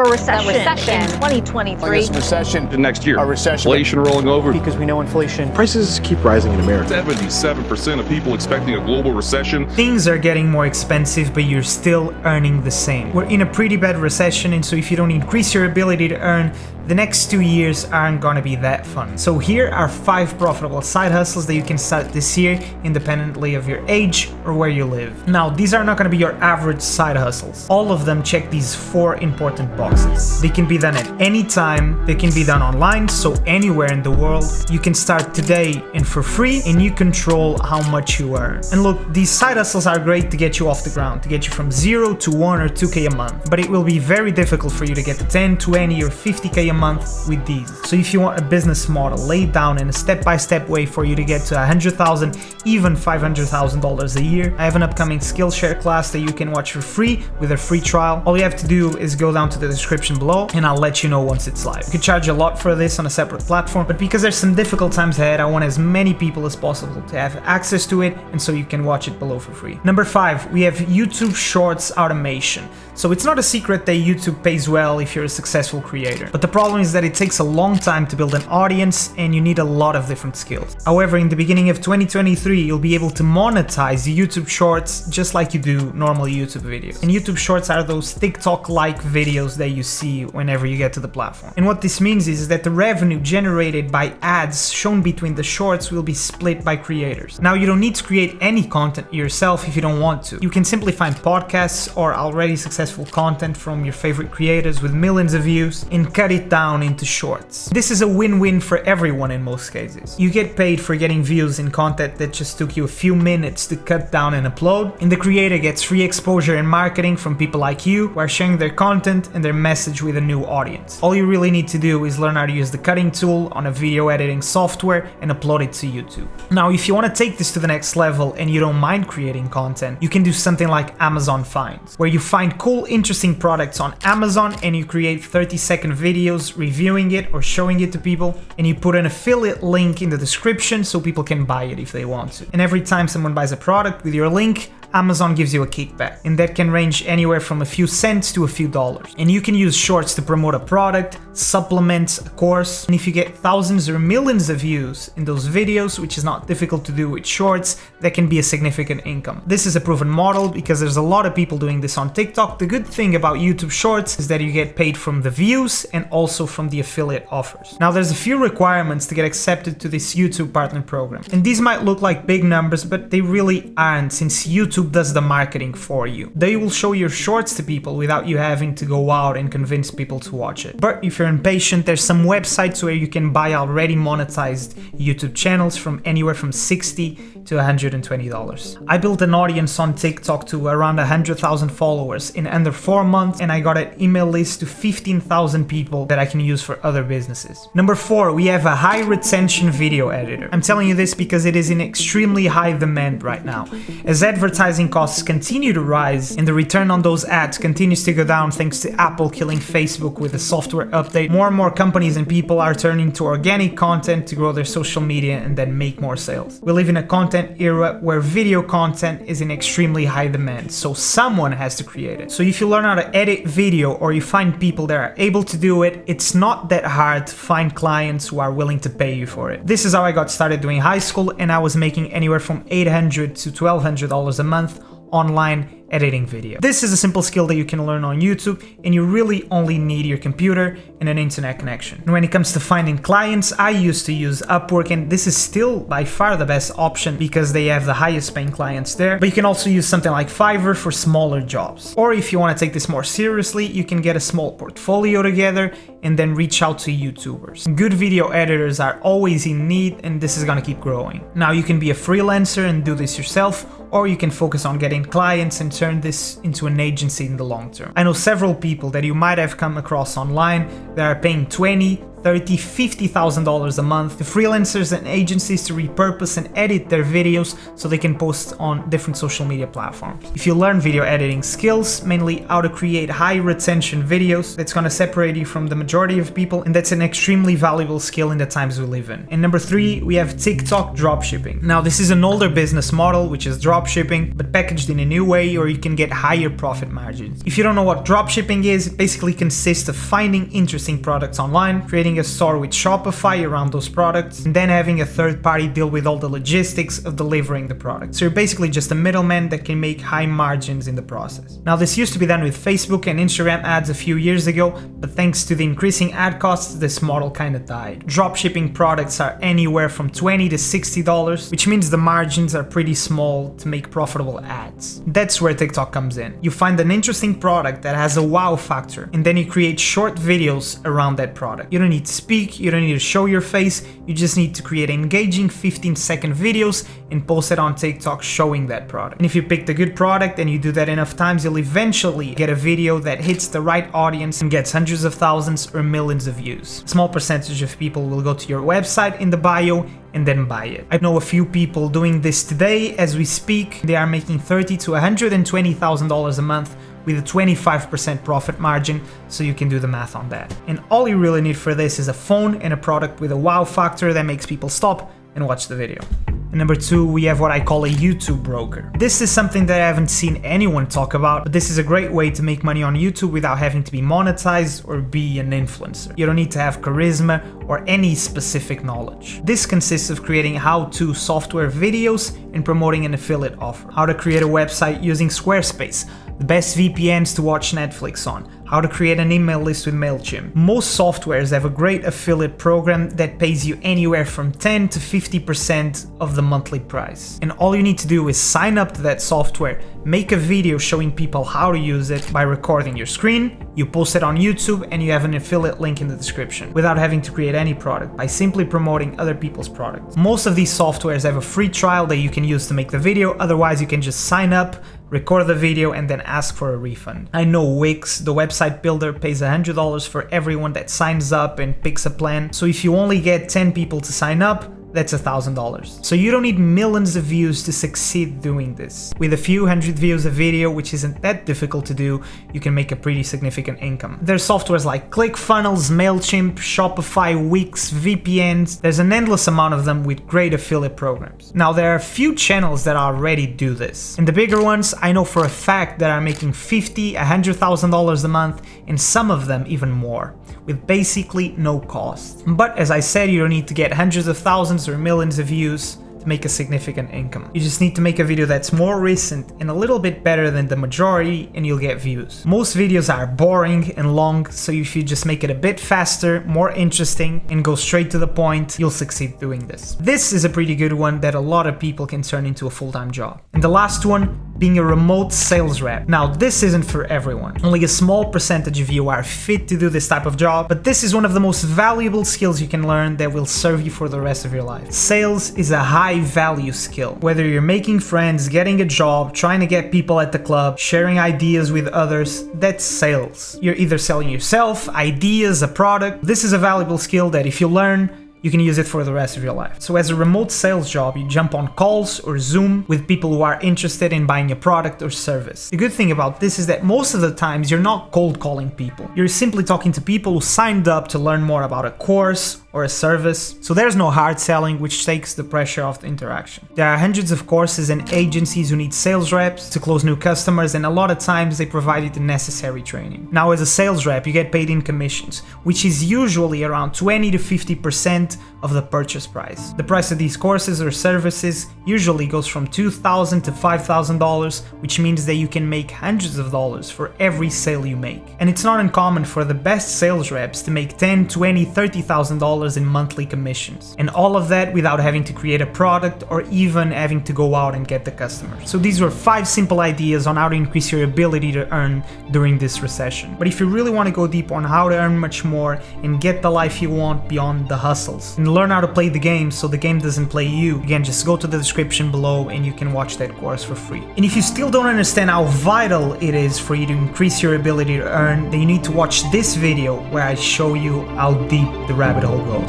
A recession in 2023. Recession next year. A recession. Inflation rolling over. Because we know inflation. Prices keep rising in America. 77% of people expecting a global recession. Things are getting more expensive, but you're still earning the same. We're in a pretty bad recession, and so if you don't increase your ability to earn, the next 2 years aren't gonna be that fun. So here are 5 profitable side hustles that you can start this year independently of your age or where you live. Now, these are not gonna be your average side hustles. All of them check these 4 important boxes. They can be done at any time, they can be done online, so anywhere in the world. You can start today and for free, and you control how much you earn. And look, these side hustles are great to get you off the ground, to get you from 0 to 1 or 2K a month, but it will be very difficult for you to get to 10, 20 or 50K a month with these. So if you want a business model laid down in a step-by-step way for you to get to $100,000, even $500,000 a year, I have an upcoming Skillshare class that you can watch for free with a free trial. All you have to do is go down to the description below and I'll let you know once it's live. You could charge a lot for this on a separate platform, but because there's some difficult times ahead, I want as many people as possible to have access to it, and so you can watch it below for free. Number 5, we have YouTube Shorts automation. So it's not a secret that YouTube pays well if you're a successful creator, but the problem is that it takes a long time to build an audience and you need a lot of different skills. However, in the beginning of 2023, you'll be able to monetize YouTube Shorts just like you do normal YouTube videos. And YouTube Shorts are those TikTok-like videos that you see whenever you get to the platform. And what this means is that the revenue generated by ads shown between the shorts will be split by creators. Now, you don't need to create any content yourself if you don't want to. You can simply find podcasts or already successful content from your favorite creators with millions of views and cut it down into shorts. This is a win-win for everyone in most cases. You get paid for getting views in content that just took you a few minutes to cut down and upload, and the creator gets free exposure and marketing from people like you who are sharing their content and their message with a new audience. All you really need to do is learn how to use the cutting tool on a video editing software and upload it to YouTube. Now, if you want to take this to the next level and you don't mind creating content, you can do something like Amazon Finds, where you find cool, interesting products on Amazon and you create 30-second videos reviewing it or showing it to people, and you put an affiliate link in the description so people can buy it if they want to. And every time someone buys a product with your link, Amazon gives you a kickback, and that can range anywhere from a few cents to a few dollars. And you can use shorts to promote a product, supplement a course, and if you get thousands or millions of views in those videos, which is not difficult to do with shorts, that can be a significant income. This is a proven model because there's a lot of people doing this on TikTok. The good thing about YouTube Shorts is that you get paid from the views and also from the affiliate offers. Now, there's a few requirements to get accepted to this YouTube partner program, and these might look like big numbers, but they really aren't, since YouTube does the marketing for you. They will show your shorts to people without you having to go out and convince people to watch it. But if you're impatient, there's some websites where you can buy already monetized YouTube channels from anywhere from $60 to $120. I built an audience on TikTok to around 100,000 followers in under 4 months, and I got an email list to 15,000 people that I can use for other businesses. Number 4, we have a high retention video editor. I'm telling you this because it is in extremely high demand right now. As advertising costs continue to rise and the return on those ads continues to go down thanks to Apple killing Facebook with a software update, more and more companies and people are turning to organic content to grow their social media and then make more sales. We live in a content era where video content is in extremely high demand, so someone has to create it. So if you learn how to edit video or you find people that are able to do it, it's not that hard to find clients who are willing to pay you for it. This is how I got started doing high school, and I was making anywhere from $800 to $1,200 a month online editing video. This is a simple skill that you can learn on YouTube, and you really only need your computer and an internet connection. And when it comes to finding clients, I used to use Upwork, and this is still by far the best option because they have the highest paying clients there. But you can also use something like Fiverr for smaller jobs. Or if you want to take this more seriously, you can get a small portfolio together and then reach out to YouTubers. Good video editors are always in need, and this is gonna keep growing. Now, you can be a freelancer and do this yourself, or you can focus on getting clients and turn this into an agency in the long term. I know several people that you might have come across online that are paying $20,000, $30,000, $50,000 a month to freelancers and agencies to repurpose and edit their videos so they can post on different social media platforms. If you learn video editing skills, mainly how to create high retention videos, that's going to separate you from the majority of people, and that's an extremely valuable skill in the times we live in. And number 3, we have TikTok dropshipping. Now this is an older business model, which is dropshipping, but packaged in a new way, or you can get higher profit margins. If you don't know what dropshipping is, it basically consists of finding interesting products online, creating a store with Shopify around those products, and then having a third party deal with all the logistics of delivering the product. So you're basically just a middleman that can make high margins in the process. Now this used to be done with Facebook and Instagram ads a few years ago, but thanks to the increasing ad costs, this model kind of died. Dropshipping products are anywhere from $20 to $60, which means the margins are pretty small to make profitable ads. That's where TikTok comes in. You find an interesting product that has a wow factor, and then you create short videos around that product. You don't need to speak, you don't need to show your face, you just need to create engaging 15-second videos and post it on TikTok showing that product. And if you picked a good product and you do that enough times, you'll eventually get a video that hits the right audience and gets hundreds of thousands or millions of views. A small percentage of people will go to your website in the bio and then buy it. I know a few people doing this today as we speak. They are making $30,000 to $120,000 a month with a 25% profit margin, so you can do the math on that. And all you really need for this is a phone and a product with a wow factor that makes people stop and watch the video. And number 2, we have what I call a YouTube broker. This is something that I haven't seen anyone talk about, but this is a great way to make money on YouTube without having to be monetized or be an influencer. You don't need to have charisma or any specific knowledge. This consists of creating how-to software videos and promoting an affiliate offer. How to create a website using Squarespace, the best VPNs to watch Netflix on, how to create an email list with MailChimp. Most softwares have a great affiliate program that pays you anywhere from 10 to 50% of the monthly price. And all you need to do is sign up to that software, make a video showing people how to use it by recording your screen, you post it on YouTube, and you have an affiliate link in the description without having to create any product, by simply promoting other people's products. Most of these softwares have a free trial that you can use to make the video, otherwise you can just sign up, record the video, and then ask for a refund. I know Wix, the website builder, pays $100 for everyone that signs up and picks a plan. So if you only get 10 people to sign up, that's $1,000. So you don't need millions of views to succeed doing this. With a few hundred views a video, which isn't that difficult to do, you can make a pretty significant income. There's softwares like ClickFunnels, MailChimp, Shopify, Wix, VPNs. There's an endless amount of them with great affiliate programs. Now there are a few channels that already do this. And the bigger ones, I know for a fact that are making $50,000, $100,000 a month, and some of them even more, with basically no cost. But as I said, you don't need to get hundreds of thousands or millions of views to make a significant income. You just need to make a video that's more recent and a little bit better than the majority, and you'll get views. Most videos are boring and long, so if you just make it a bit faster, more interesting, and go straight to the point, you'll succeed doing this. This is a pretty good one that a lot of people can turn into a full-time job. And the last one, being a remote sales rep. Now, this isn't for everyone. Only a small percentage of you are fit to do this type of job, but this is one of the most valuable skills you can learn that will serve you for the rest of your life. Sales is a high-value skill. Whether you're making friends, getting a job, trying to get people at the club, sharing ideas with others, that's sales. You're either selling yourself, ideas, a product. This is a valuable skill that if you learn, you can use it for the rest of your life. So as a remote sales job, you jump on calls or Zoom with people who are interested in buying a product or service. The good thing about this is that most of the times you're not cold calling people. You're simply talking to people who signed up to learn more about a course or a service. So there's no hard selling, which takes the pressure off the interaction. There are hundreds of courses and agencies who need sales reps to close new customers, and a lot of times they provide you the necessary training. Now, as a sales rep, you get paid in commissions, which is usually around 20 to 50% of the purchase price. The price of these courses or services usually goes from $2,000 to $5,000, which means that you can make hundreds of dollars for every sale you make. And it's not uncommon for the best sales reps to make $10,000, $20,000, $30,000 in monthly commissions. And all of that without having to create a product or even having to go out and get the customers. So these were 5 simple ideas on how to increase your ability to earn during this recession. But if you really want to go deep on how to earn much more and get the life you want beyond the hustles and learn how to play the game so the game doesn't play you, again, just go to the description below and you can watch that course for free. And if you still don't understand how vital it is for you to increase your ability to earn, then you need to watch this video where I show you how deep the rabbit hole goes.